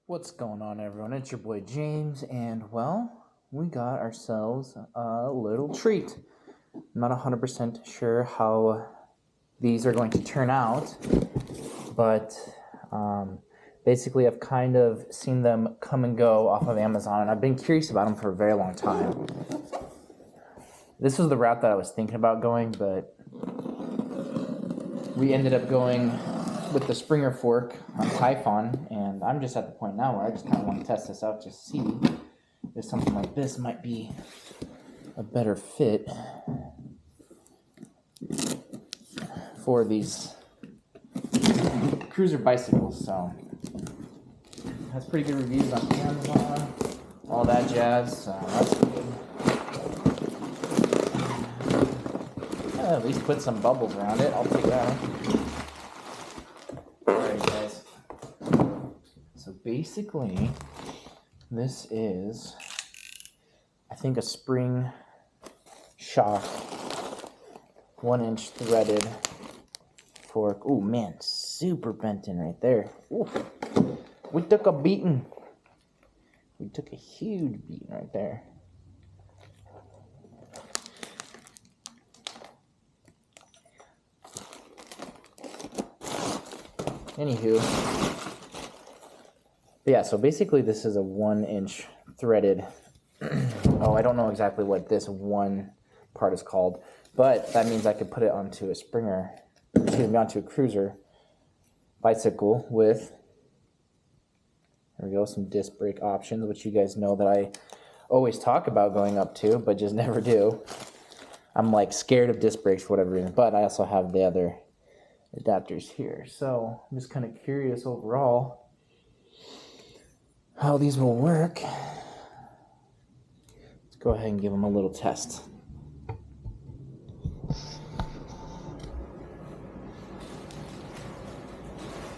What's going on, everyone? It's your boy James, and well, we got ourselves a little treat. I'm not 100% sure how these are going to turn out, but basically I've kind of seen them come and go off of Amazon, and I've been curious about them for a very long time. This was the route that I was thinking about going, but we ended up going with the Springer fork on Typhon, and I'm just at the point now where I just kind of want to test this out, just see if something like this might be a better fit for these cruiser bicycles. So has pretty good reviews on Amazon, all that jazz, so that's good. At least put some bubbles around it, I'll take that. Alright guys, so basically this is, I think, a spring shock 1-inch threaded fork. Oh man, super bent in right there. Ooh. We took a beating. We took a huge beating right there. Anywho, but yeah, so basically this is a 1-inch threaded, oh, I don't know exactly what this one part is called, but that means I could put it onto a Springer, excuse me, onto a cruiser bicycle with, there we go, some disc brake options, which you guys know that I always talk about going up to, but just never do. I'm like scared of disc brakes for whatever reason, but I also have the other adapters here. So I'm just kind of curious overall how these will work. Let's go ahead and give them a little test.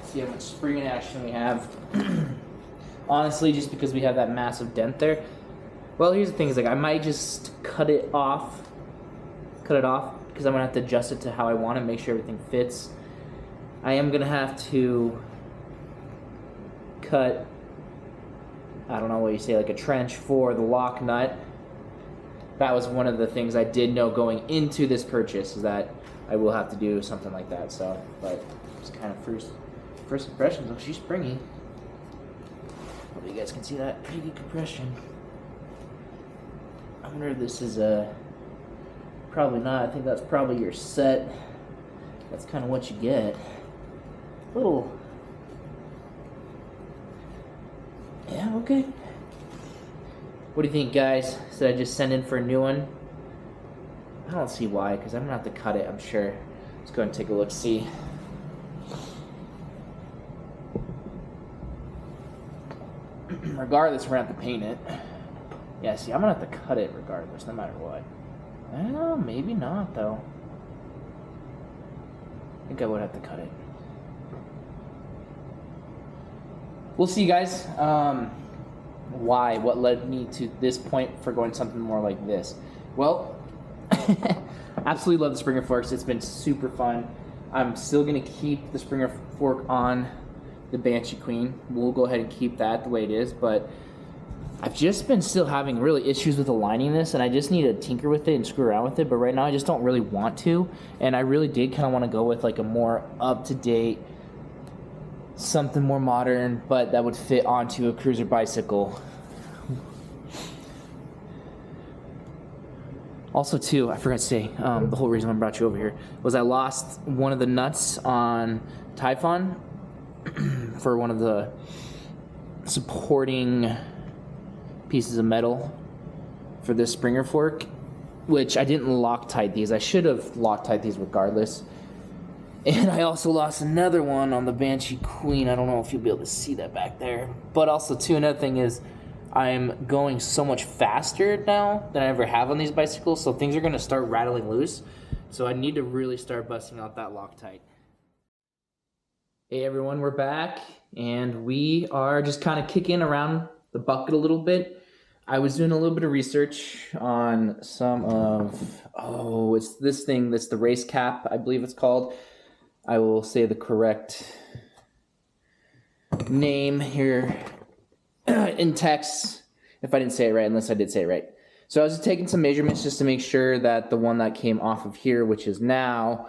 See how much spring in action we have. Honestly, just because we have that massive dent there. Well, here's the thing, is like I might just cut it off because I'm gonna have to adjust it to how I want it, make sure everything fits. I am gonna have to cut, I don't know what you say, like a trench for the lock nut. That was one of the things I did know going into this purchase, is that I will have to do something like that. So, but just kind of first impressions. Oh, she's springy. Hope you guys can see that pretty good compression. I wonder if this is probably not. I think that's probably your set. That's kind of what you get. Little, yeah, okay. What do you think, guys? Should I just send in for a new one? I don't see why, because I'm gonna have to cut it, I'm sure. Let's go ahead and take a look, see. Regardless, we're gonna have to paint it. Yeah, see, I'm gonna have to cut it regardless, no matter what. I don't know, maybe not, though. I think I would have to cut it. We'll see, guys. What led me to this point for going something more like this? Well, absolutely love the Springer forks. It's been super fun. I'm still gonna keep the Springer fork on the Banshee Queen. We'll go ahead and keep that the way it is, but I've just been still having really issues with aligning this, and I just need to tinker with it and screw around with it, but right now I just don't really want to, and I really did kind of want to go with like a more up-to-date, something more modern, but that would fit onto a cruiser bicycle. Also, too, I forgot to say, the whole reason I brought you over here was I lost one of the nuts on Typhon for one of the supporting pieces of metal for this Springer fork, which I didn't Loctite these. I should have Loctite these regardless. And I also lost another one on the Banshee Queen. I don't know if you'll be able to see that back there. But also, too, another thing is I'm going so much faster now than I ever have on these bicycles, so things are going to start rattling loose. So I need to really start busting out that Loctite. Hey everyone, we're back, and we are just kind of kicking around the bucket a little bit. I was doing a little bit of research on some of, it's this thing, that's the race cap, I believe it's called. I will say the correct name here in text if I didn't say it right, unless I did say it right. So I was just taking some measurements just to make sure that the one that came off of here, which is now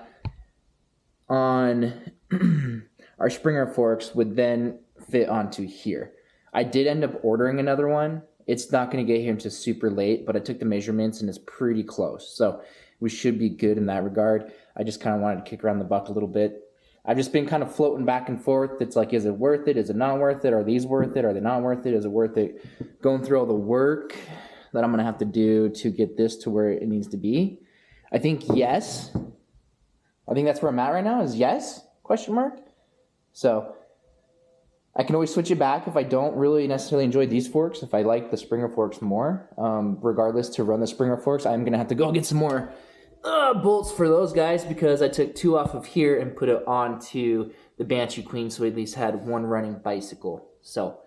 on our Springer forks, would then fit onto here. I did end up ordering another one. It's not going to get here until super late, but I took the measurements and it's pretty close. So we should be good in that regard. I just kind of wanted to kick around the buck a little bit. I've just been kind of floating back and forth. It's like, is it worth it? Is it not worth it? Are these worth it? Are they not worth it? Is it worth it? Going through all the work that I'm going to have to do to get this to where it needs to be. I think yes. I think that's where I'm at right now is yes, question mark. So I can always switch it back if I don't really necessarily enjoy these forks. If I like the Springer forks more, regardless, to run the Springer forks, I'm going to have to go get some more bolts for those guys, because I took 2 off of here and put it onto the Banshee Queen, so we at least had one running bicycle. So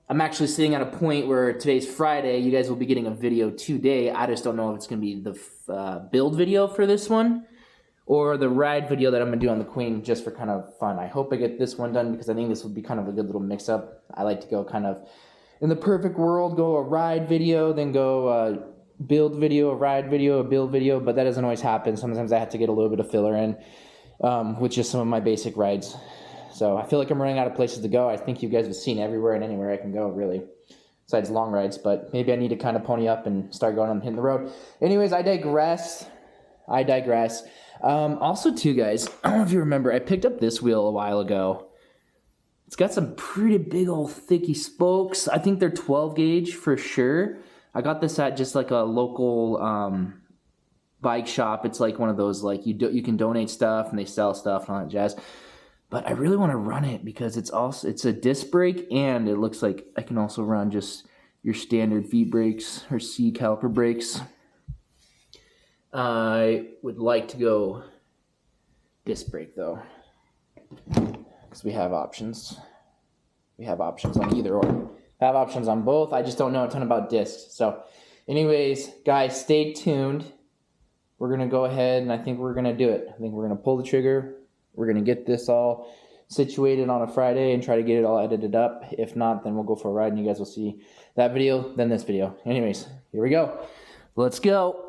I'm actually sitting at a point where today's Friday. You guys will be getting a video today. I just don't know if it's going to be the build video for this one or the ride video that I'm going to do on the Queen, just for kind of fun. I hope I get this one done, because I think this will be kind of a good little mix-up. I like to go kind of, in the perfect world, go a ride video, then go build video, a ride video, a build video, but that doesn't always happen. Sometimes I have to get a little bit of filler in, with just some of my basic rides. So I feel like I'm running out of places to go. I think you guys have seen everywhere and anywhere I can go, really, besides long rides, but maybe I need to kind of pony up and start going on hitting the road. Anyways, I digress. Also, too, guys, I don't know if you remember, I picked up this wheel a while ago. It's got some pretty big old thicky spokes. I think they're 12 gauge for sure. I got this at just like a local bike shop. It's like one of those, like, you can donate stuff and they sell stuff and all that jazz. But I really want to run it because it's a disc brake, and it looks like I can also run just your standard V brakes or C caliper brakes. I would like to go disc brake though, because we have options. We have options on either or. I have options on both. I just don't know a ton about discs. So anyways, guys, stay tuned. We're going to go ahead, and I think we're going to do it. I think we're going to pull the trigger. We're going to get this all situated on a Friday and try to get it all edited up. If not, then we'll go for a ride, and you guys will see that video, then this video. Anyways, here we go. Let's go.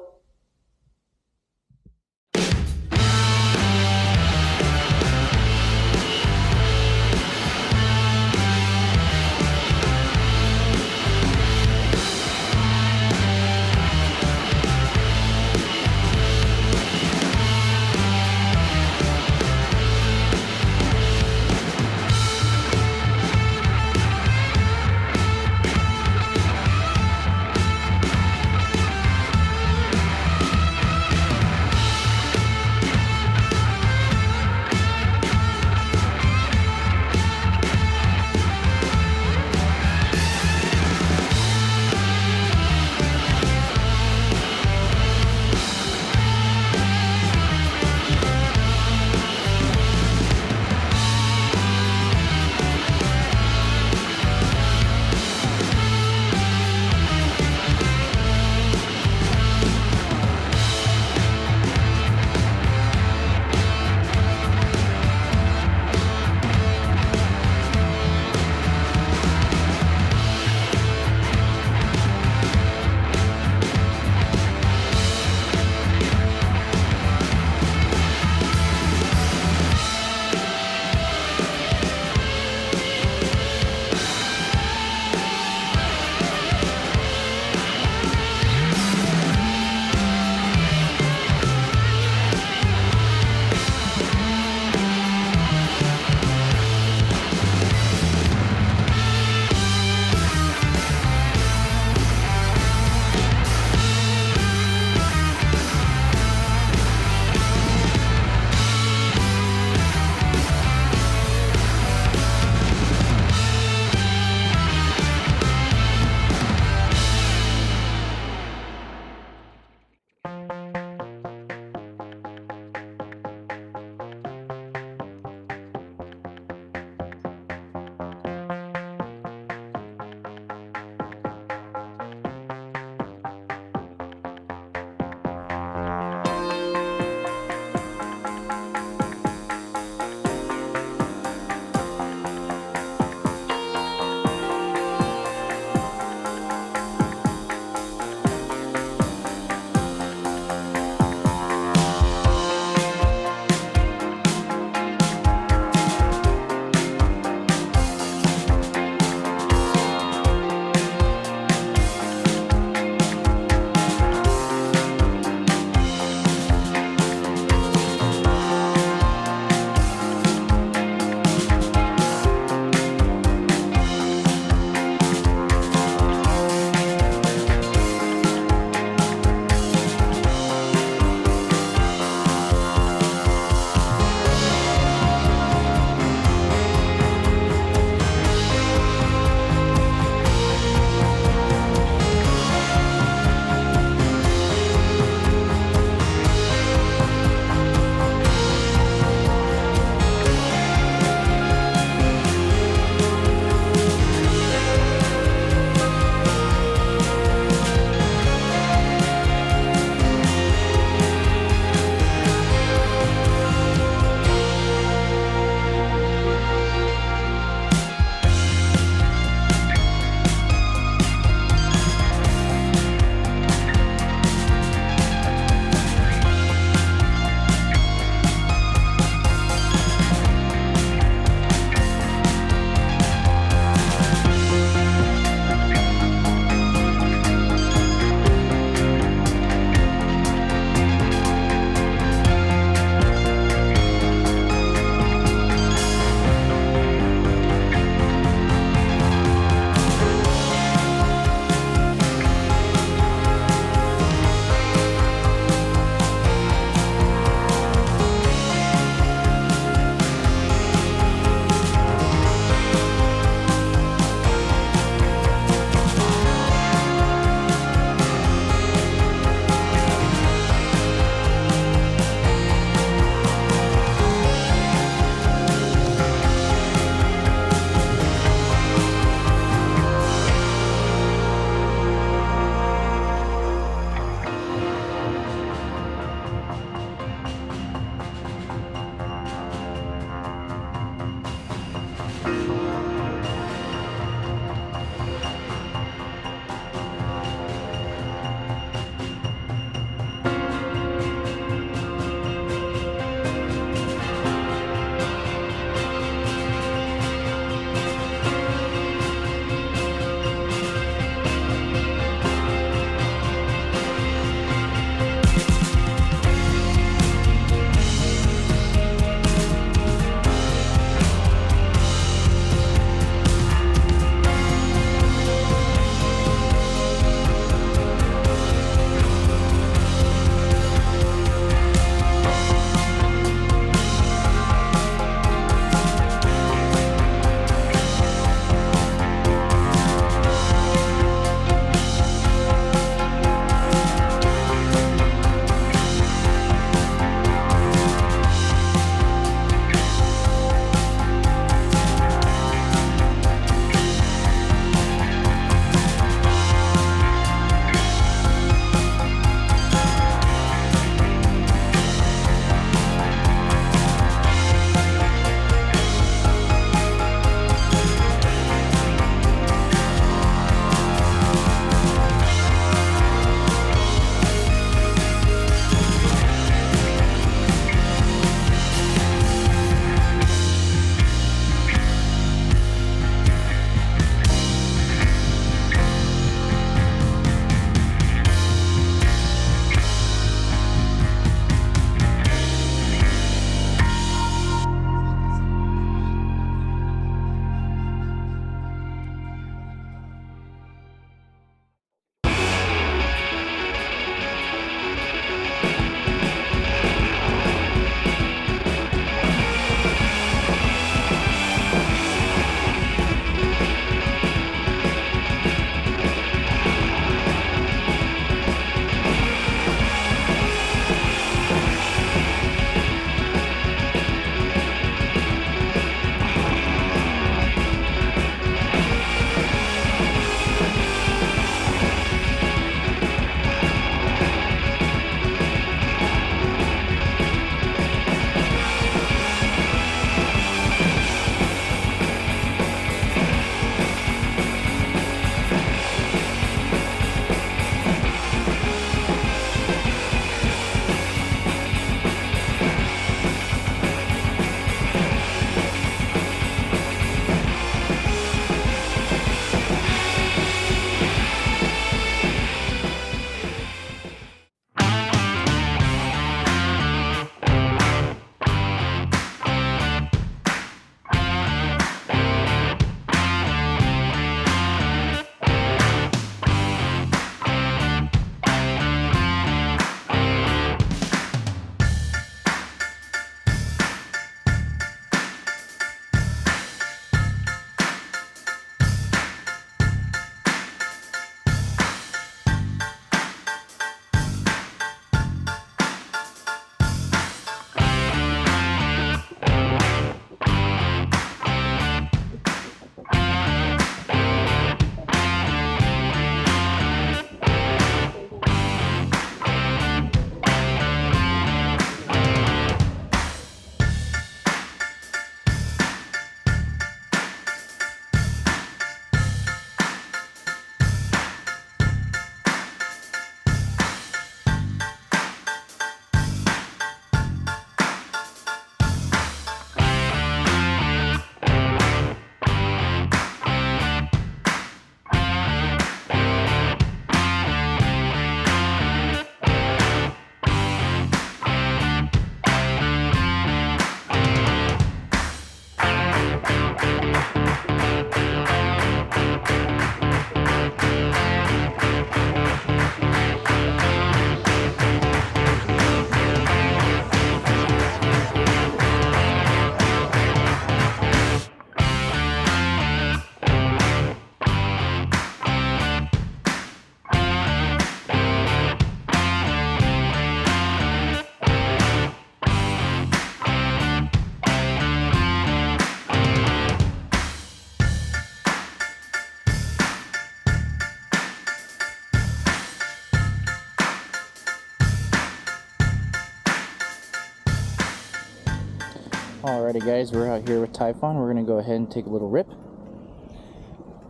Alrighty guys, we're out here with Typhon. We're gonna go ahead and take a little rip.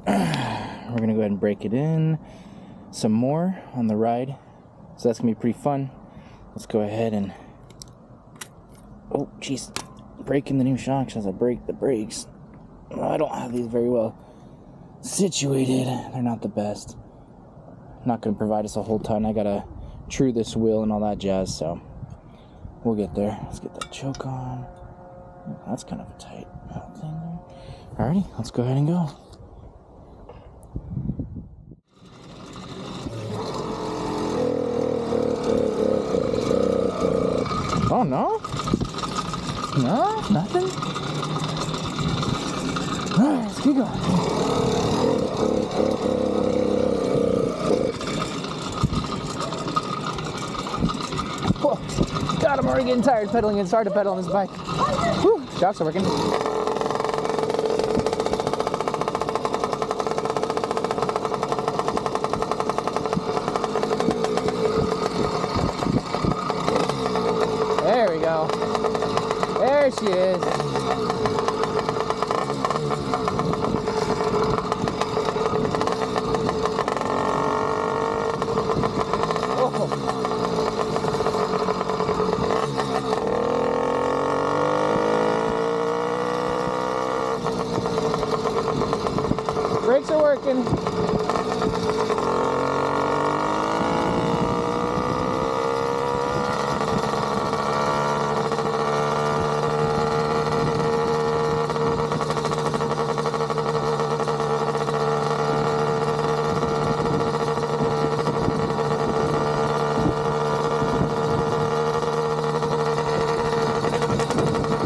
We're gonna go ahead and break it in some more on the ride. So that's gonna be pretty fun. Let's go ahead and, oh jeez, breaking the new shocks as I break the brakes. Well, I don't have these very well situated. They're not the best. Not gonna provide us a whole ton. I gotta true this wheel and all that jazz, so we'll get there. Let's get that choke on. That's kind of a tight thing there. Alrighty, let's go ahead and go. Oh no? No? Nothing? Alright, let's keep going. Whoa. God, I'm already getting tired pedaling and started to pedal on this bike. Whew, shocks are working. There we go. There she is. Brakes are working.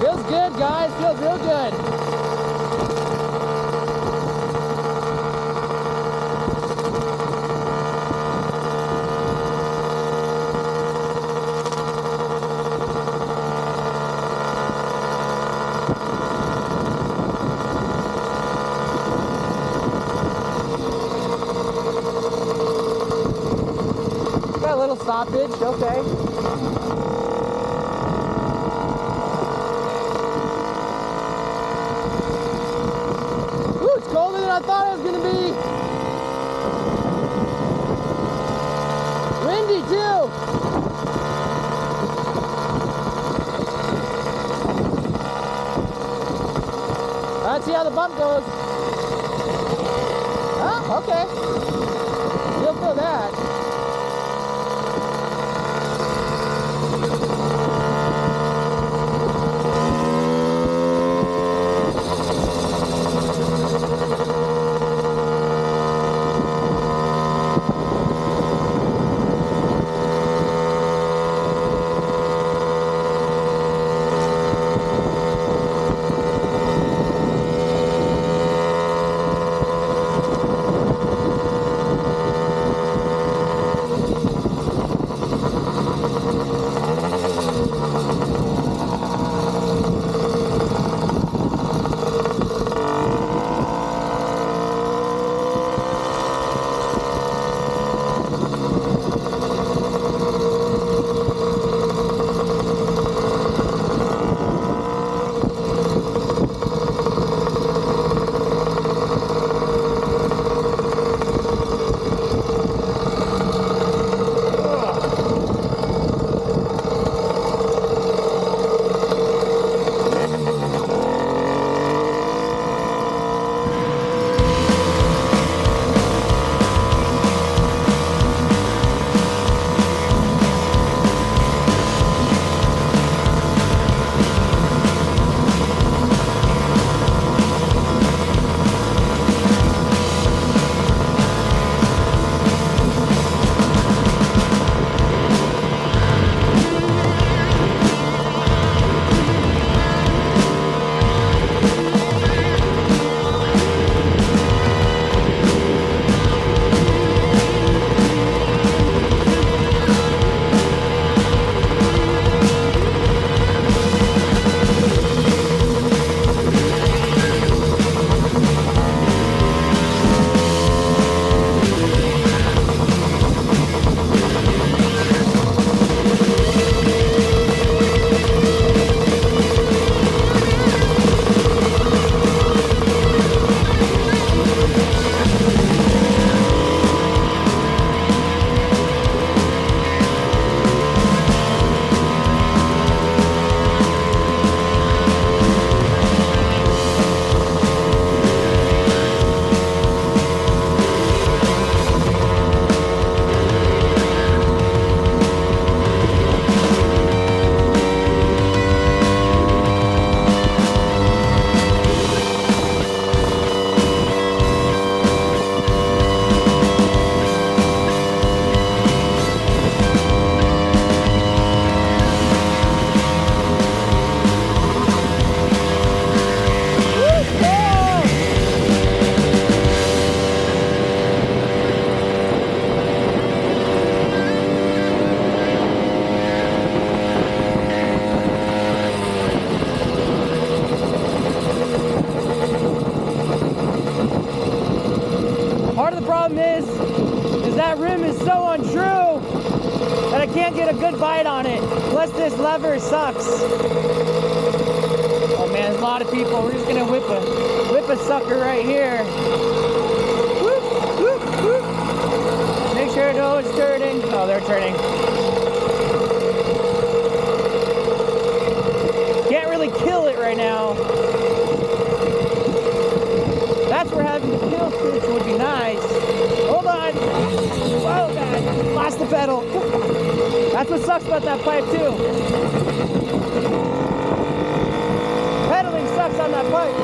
Feels good, guys. Feels real good. Got a little stoppage, okay. Ooh, it's colder than I thought it was gonna be. Windy too. Let's see how the bump goes. Oh, okay. You'll feel that. that rim is so untrue that I can't get a good bite on it. Plus this lever sucks. Oh man, there's a lot of people. We're just gonna whip a sucker right here. Whoop, whoop, whoop. Make sure no one's turning. Oh, they're turning. Can't really kill it right now. That's where having the kill switch would be nice. Hold on. Oh god, lost the pedal. That's what sucks about that pipe too. Pedaling sucks on that pipe.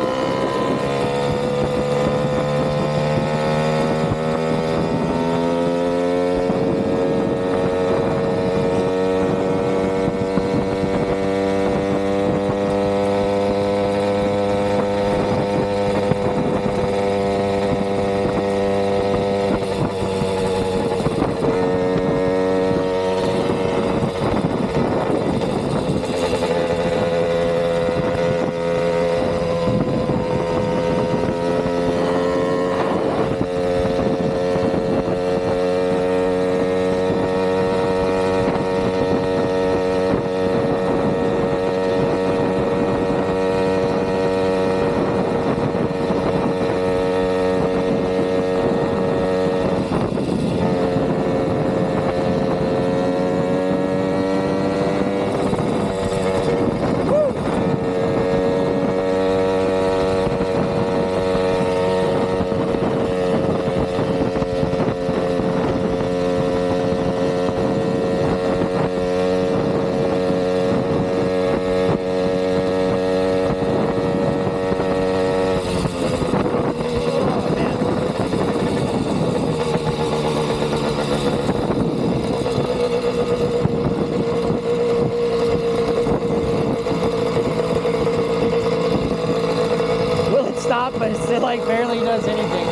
But it like barely does anything.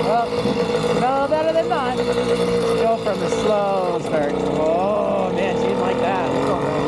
Well, no better than not. Go from the slow start. Oh man, she didn't like that. What's going on?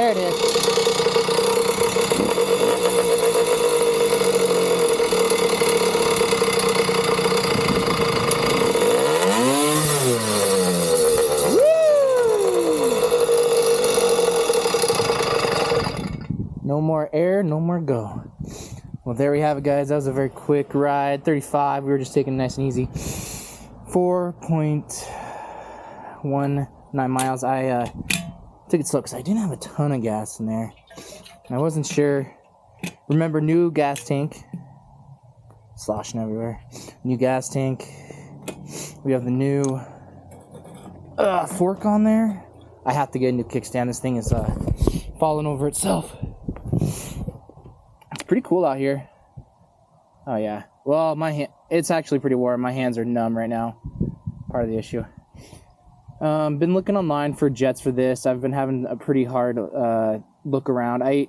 There it is. No more air, no more go. Well, there we have it, guys. That was a very quick ride. 35. We were just taking it nice and easy. 4.19 miles. I took it slow because I didn't have a ton of gas in there. And I wasn't sure. Remember, new gas tank. Sloshing everywhere. New gas tank. We have the new fork on there. I have to get a new kickstand. This thing is falling over itself. It's pretty cool out here. Oh yeah. Well, it's actually pretty warm. My hands are numb right now. Part of the issue. Been looking online for jets for this. I've been having a pretty hard look around. I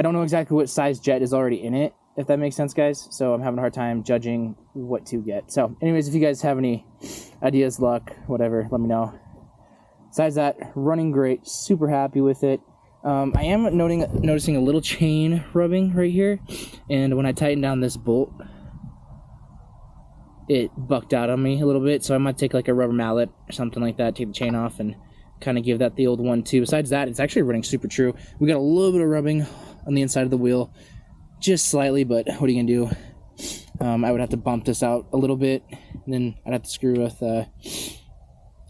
don't know exactly what size jet is already in it, if that makes sense, guys. So I'm having a hard time judging what to get. So anyways, if you guys have any ideas, luck, whatever, let me know. Besides that, running great. Super happy with it. I am noticing a little chain rubbing right here, and when I tighten down this bolt, it bucked out on me a little bit, so I might take like a rubber mallet or something like that, take the chain off, and kind of give that the old 1-2. Besides that, it's actually running super true. We got a little bit of rubbing on the inside of the wheel, just slightly, but what are you gonna do? I would have to bump this out a little bit, and then I'd have to screw with a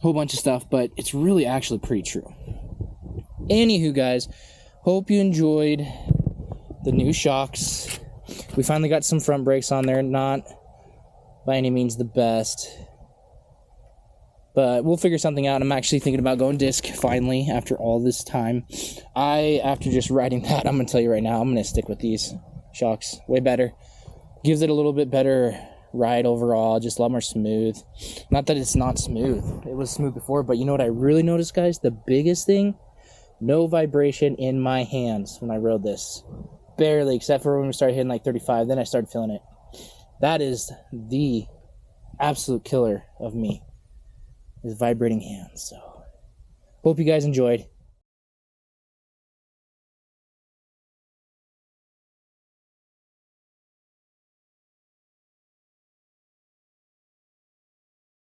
whole bunch of stuff, but it's really actually pretty true. Anywho, guys, hope you enjoyed the new shocks. We finally got some front brakes on there. Not by any means the best, but we'll figure something out. I'm actually thinking about going disc finally after all this time. After just riding that, I'm going to tell you right now, I'm going to stick with these shocks. Way better. Gives it a little bit better ride overall, just a lot more smooth. Not that it's not smooth. It was smooth before, but you know what I really noticed, guys? The biggest thing? No vibration in my hands when I rode this. Barely, except for when we started hitting like 35. Then I started feeling it. That is the absolute killer of me, is vibrating hands. So, hope you guys enjoyed.